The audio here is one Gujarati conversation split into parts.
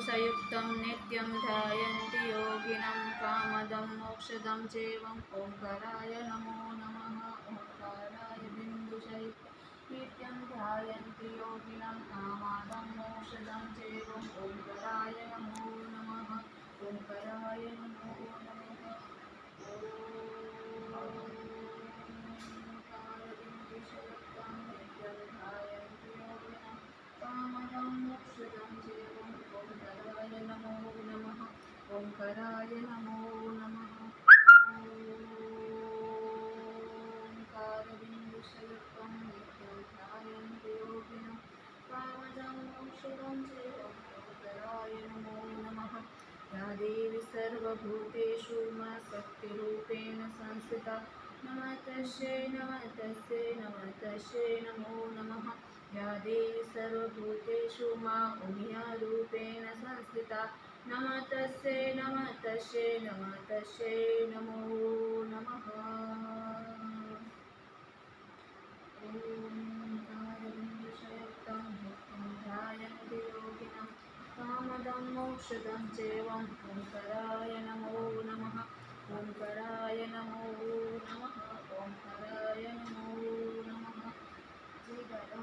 कालबिन्दुसयुक्तं नित्यं ध्यायन्ति योगिनं कामदं मोक्षदं चैवम् ओंकाराय नमो नमः। ओंकाराय बिन्दुसयुक्तं नित्यं ध्यायन्ति योगिनं कामदं मोक्षदं चैवम् ओंकाराय नमो नमः। ओंकाराय नमो नमः। कालबिन्दुसयुक्तं नित्यं ध्यायन्ति योगिनं कामदं मोक्षदं चैवम् ओंकाराय नमो नमः। ओंकाराय नमो नमः। कालबिन्दुसयुक्तं नित्यं ध्यायन्ति योगिनं कामदं मोक्षदं चैवम् ओंकाराय नमो नमः। या देवी सर्वभूतेषु मा शक्तिरूपेण संस्थिता नमस्तस्यै नमस्तस्यै नमस्तस्यै नमो नमः। या देवी सर्वभूतेषु मा उमियारूपेण संस्थिता नमस्तस्यै नमस्तस्यै नमस्तस्यै नमो नमः। ॐ कालबिन्दुसयुक्तं नित्यं ध्यायन्ति योगिनं कामदं मोक्षदं चैवम् ओंकाराय नमो नमः। ओंकाराय नमो नमः। ओंकाराय नमो नमः। जय दादा।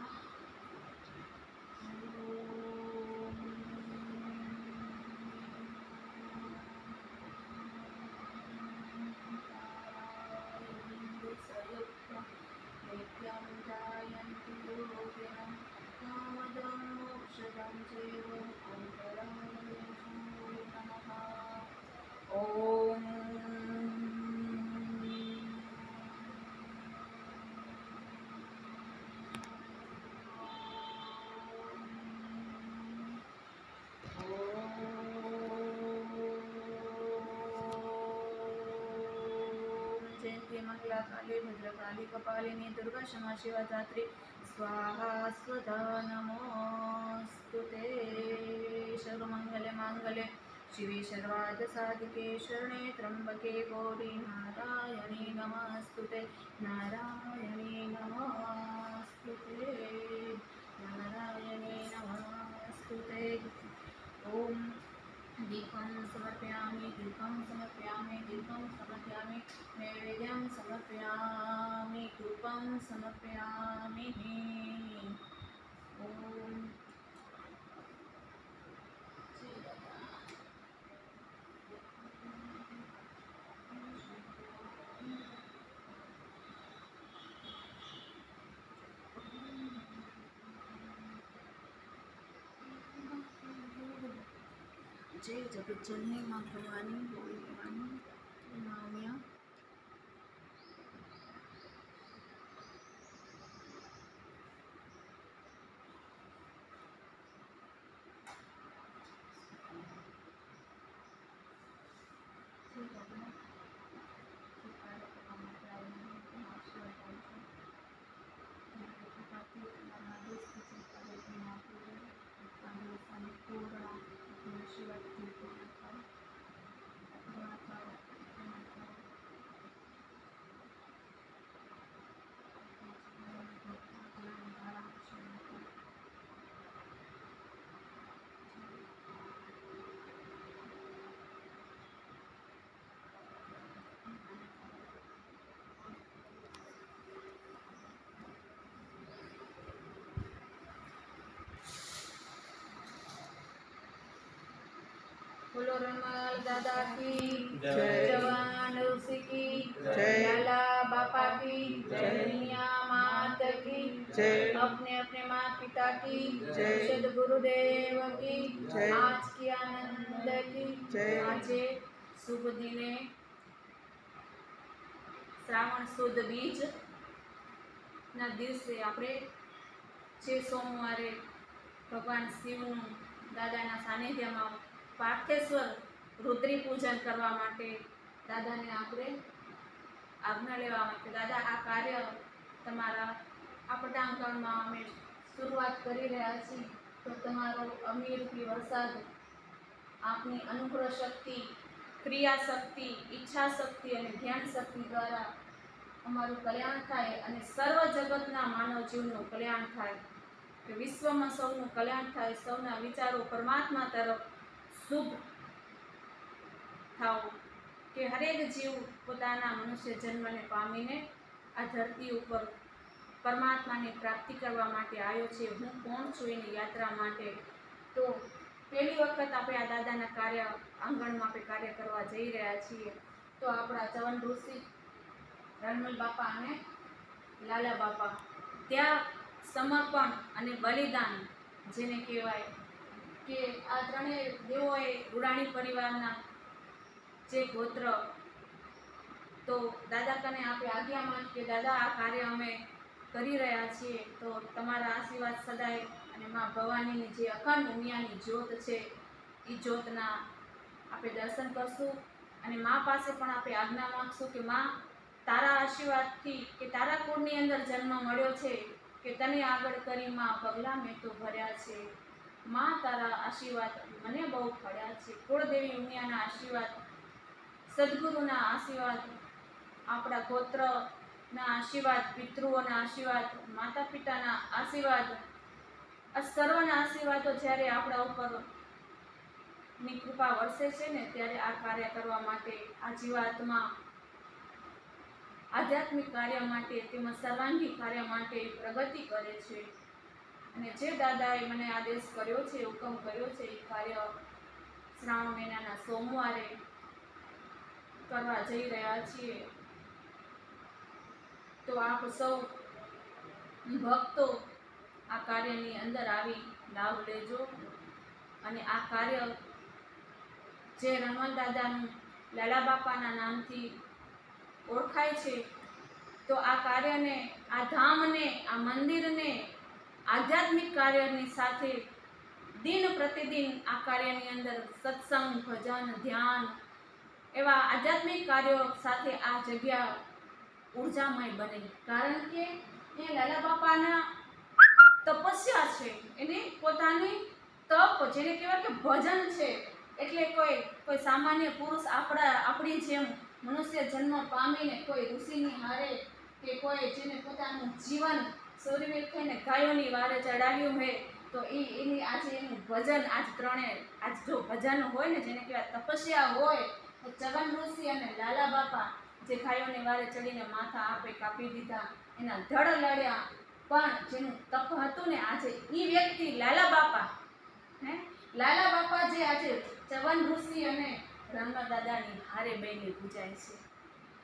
कालबिन्दुसयुक्तं नित्यं ध्यायन्ति योगिनं कामदं मोक्षदं चैवम् ओंकाराय नमो नमः। ॐ जयंती मंगला काली भद्रकाली कपालिनी दुर्गा क्षमा शिवा धात्री स्वाहा स्वधा नमोस्तुते। सर्वमंगले मांगले शिवे सर्वार्थ साधिके शरणे त्र्यंबके गौरी नारायणी नमस्तुते। नारायणी नमस्तुते। नारायणी नमस्तुते। ओम दीपं समर्पयामि दीपं समर्पयामि दीपं समर्पयामि नैवेद्यं समर्पयामि धूपं समर्पयामि। ओम जय जगत जननी माँ भवानी बोल भवानी मामिया। बोलो रनमाल दादा की जय। जवान ऋषि की जय। लाला बापा की जय। दुनिया मात की जय। अपने अपने माता पिता की जय। सदगुरुदेव की जय। आज की आनंद की जय। आजे शुभ दिने श्रावण सुद बीज ना दिवसे આપણે જે સોમવારે ભગવાન શિવનું દાદાના સાનિધ્યમાં પાર્થેશ્વર રુદ્રી પૂજન કરવા માટે દાદાને આપણે આજ્ઞા લેવા માટે દાદા આ કાર્ય તમારા આ પટાંગણમાં અમે શરૂઆત કરી રહ્યા છીએ તો તમારો અમીરથી વરસાદ આપની અનુગ્રહ શક્તિ ક્રિયા શક્તિ ઈચ્છા શક્તિ અને ધ્યાન શક્તિ દ્વારા અમારું કલ્યાણ થાય અને સર્વ જગતના માનવ જીવનું કલ્યાણ થાય કે વિશ્વમાં સૌનું કલ્યાણ થાય સૌના વિચારો પરમાત્મા તરફ શુભ થાઓ, કે હરેક જીવ પોતાના મનુષ્ય જન્મને પામીને આ ધરતી ઉપર પરમાત્માની પ્રાપ્તિ કરવા માટે આવ્યો છે. હું કોણ છું એની યાત્રા માટે. તો પહેલી વખત આપણે આ દાદાના કાર્ય આંગણમાં આપણે કાર્ય કરવા જઈ રહ્યા છીએ. તો આપણા ચવન ઋષિ રણમલ બાપા અને લાલા બાપા ત્યાં સમર્પણ અને બલિદાન જેને કહેવાય કે આ ત્રણેય દેવોએ રૂડાણી પરિવારના જે ગોત્ર, તો દાદા કને આપણે આજ્ઞા માંગ કે દાદા આ કાર્ય અમે કરી રહ્યા છીએ, તો તમારા આશીર્વાદ સદાય અને મા ભવાનીની જે અખંડ ઉમિયાની જ્યોત છે એ જ્યોતના આપણે દર્શન કરશું અને મા પાસે પણ આપણે આજ્ઞા માંગશું કે મા તારા આશીર્વાદથી કે તારા કુળની અંદર જન્મ મળ્યો છે કે તને આગળ કરી માં પગલાં મેં તો ભર્યા છે. મા તારા આશીર્વાદ મને બહુ ફળ્યા છે. કુળદેવી ઉમિયાના આશીર્વાદ, સદગુરુના આશીર્વાદ, આપણા ગોત્રના આશીર્વાદ, પિતૃઓના આશીર્વાદ, માતા પિતાના આશીર્વાદ, આ સર્વના આશીર્વાદો જ્યારે આપણા ઉપર ની કૃપા વરસે છે ને ત્યારે આ કાર્ય કરવા માટે આ જીવાત્મા આધ્યાત્મિક કાર્ય માટે તેમજ સર્વાંગી કાર્ય માટે પ્રગતિ કરે છે. અને જે દાદાએ મને આદેશ કર્યો છે, હુકમ કર્યો છે, એ કાર્ય શ્રાવણ મહિનાના સોમવારે કરવા જઈ રહ્યા છીએ. તો આપ સૌ ભક્તો આ કાર્યની અંદર આવી લાભ લેજો. અને આ કાર્ય જે રણમલ દાદાનું લાલા બાપાના નામથી ઓળખાય છે, તો આ કાર્યને, આ ધામને, આ મંદિરને આધ્યાત્મિક કાર્યની સાથે દિન પ્રતિદિન આ કાર્યની અંદર સત્સંગ, ભજન, ધ્યાન એવા આધ્યાત્મિક કાર્યો સાથે આ જગ્યા ઉર્જામય બને. કારણ કે એ લાલા બાપાના તપસ્યા છે, એને પોતાની તપ જેને કહેવાય કે ભજન છે. એટલે કોઈ સામાન્ય પુરુષ આપણી જેમ મનુષ્ય જન્મ પામીને કોઈ ઋષિની હારે કે કોઈ જેને પોતાનું જીવન સૌરવીર થઈને ગાયોની વારે ચડાવ્યું હોય, તો એની આજે એનું ભજન આજ જો ભજન હોય ને જેને કહેવાય તપસ્યા હોય, તો ચવન ઋષિ અને લાલા બાપા જે ગાયોની વારે ચડીને માથા આપે કાપી દીધા, એના ધડ લડ્યા, પણ જેનું તપ હતું ને આજે એ વ્યક્તિ લાલા બાપા જે આજે ચવન ઋષિ અને રણમલ દાદાની હારે બેની પૂજાય છે.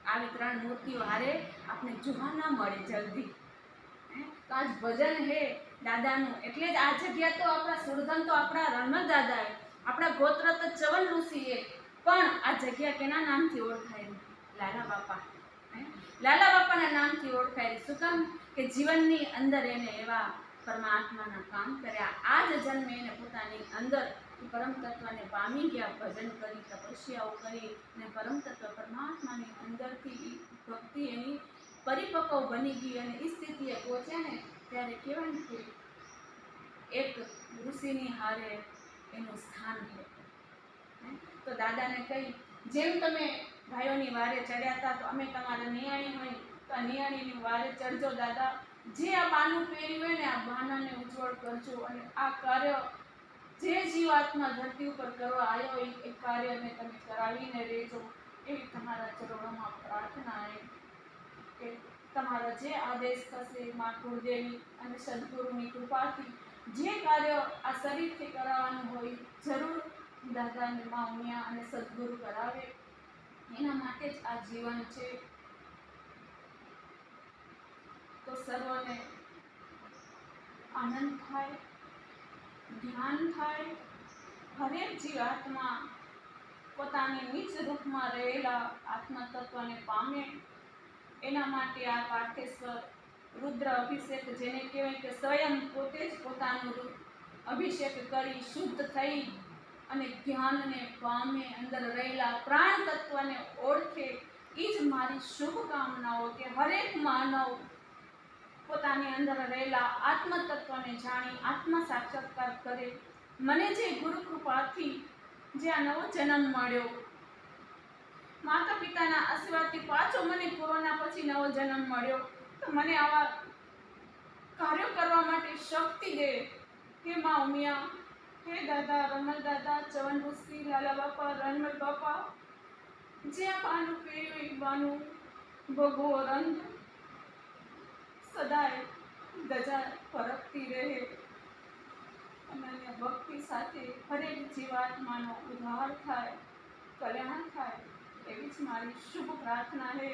આવી ત્રણ મૂર્તિઓ હારે આપણે જોવા ના મળે જલ્દી. તો આજ ભજન હે દાદાનું, એટલે જ આ જગ્યા તો આપણા સુરધન તો આપણા રણમલ દાદાએ, આપણા ગોત્ર તો ચવન ઋષિએ, પણ આ જગ્યા કેના નામથી ઓળખાય? લાલા બાપા. લાલા બાપાના નામથી ઓળખાય. શું કામ? કે જીવનની અંદર એને એવા પરમાત્માના કામ કર્યા. આ જ જન્મે એને પોતાની અંદર પરમ તત્વને પામી ગયા, ભજન કરી, તપસ્યાઓ કરી અને પરમ તત્વ પરમાત્માની અંદરથી ભક્તિ એની પરિપક્વ બની ગઈ અને એ સ્થિતિએ પહોંચ્યા ને ત્યારે કહેવાય ને કે એક ઋષિની હારે એનું સ્થાન છે. તો દાદાને કહી, જેમ તમે ગાયોની વારે ચડ્યા હતા, તો અમે તમારા નિયાણી હોય તો આ નિયાણીની વારે ચડજો દાદા. જે આ બાનું પહેર્યું હોય ને આ બાનાને ઉજ્જવળ કરજો. અને આ કાર્ય જે જીવાત્મા ધરતી ઉપર કરવા આવ્યો એ કાર્યને તમે કરાવીને રહેજો, એવી તમારા ચરણોમાં પ્રાર્થના કે તમારા જે આદેશ થશે મા કુળદેવી અને સદગુરુની કૃપાથી જે કાર્ય આ શરીરથી કરાવવાનું હોય જરૂર દાદાને મા ઉમિયા અને સદગુરુ કરાવે. એના માટે જ આ જીવન છે. તો સર્વને આનંદ થાય, ધ્યાન થાય, હરેક જીવાત્મા પોતાની નીચ રૂપમાં રહેલા આત્મતત્વને પામે. એના માટે આ પાર્થેશ્વર રુદ્ર અભિષેક જેને કહેવાય કે સ્વયં પોતે જ પોતાનું અભિષેક કરી શુદ્ધ થઈ અને જ્ઞાનને પામે, અંદર રહેલા પ્રાણ તત્વને ઓળખે. એ જ મારી શુભકામનાઓ કે હરેક માનવ પોતાની અંદર રહેલા આત્મતત્વને જાણી આત્મ સાક્ષાત્કાર કરે. મને જે ગુરુ કૃપાથી જે આ નવો જન્મ મળ્યો, માતા પિતાના આશીર્વાદથી પાછો મને કોરોના પછી નવો જન્મ મળ્યો, તો મને આવા કાર્યો કરવા માટે શક્તિ દે. હે મા ઉમિયા, હે દાદા રમલ દાદા ચવન ઋષિ લાલા બાપા રણમલ બાપા જે બાનું પીળું બાનું ભગવો રંગ સદાય ધજા ફરકતી રહે અનન્ય ભક્તિ સાથે હરેક જીવાત્માનો ઉદ્ધાર થાય, કલ્યાણ થાય એવી જ મારી શુભ પ્રાર્થના છે.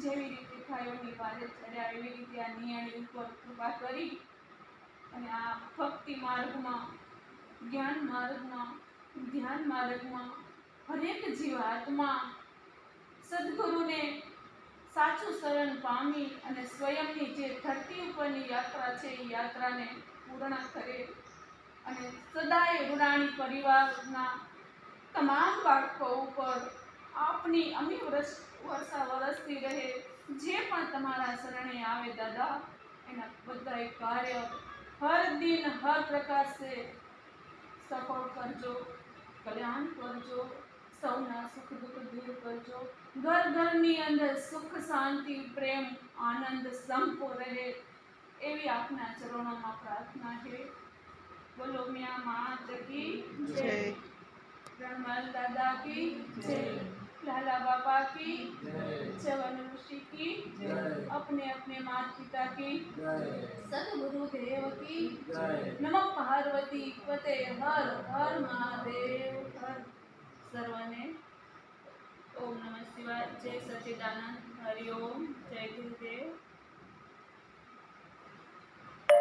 જેવી રીતે ગાયોની પાદે ચડ્યા એવી રીતે આ નિયાણી ઉપર કૃપા કરી અને આ ભક્તિ માર્ગમાં, જ્ઞાન માર્ગમાં, ધ્યાન માર્ગમાં હરેક જીવાત્મા સદગુરુને સાચું શરણ પામી અને સ્વયંની જે ધરતી ઉપરની યાત્રા છે એ યાત્રાને પૂર્ણ કરે અને સદાય ઋણાણી પરિવારના તમામ બાળકો ઉપર આપની અમી વર્ષા વરસતી રહે. જે પણ તમારા શરણે આવે દાદા એના બધા કાર્ય હર દિન હર પ્રકાર સે સફળ કરજો, કલ્યાણ કરજો, સૌના સુખ દુઃખ દૂર કરજો, ઘર ઘરની અંદર સુખ શાંતિ પ્રેમ આનંદ સંપ રહે એવી આપના ચરણોમાં પ્રાર્થના છે. બોલો મિયા માત કી જય, રણમલ દાદા की जय, लाला बाबा की जय, चवन ऋषि की जय, अपने अपने माता पिता की जय, सदगुरुदेव की जय, नमः पार्वती पते हर हर महादेव हर. सर्वने ओम नमः शिवाय. जय सच्चिदानंद. हरि ओम. जय गुरु.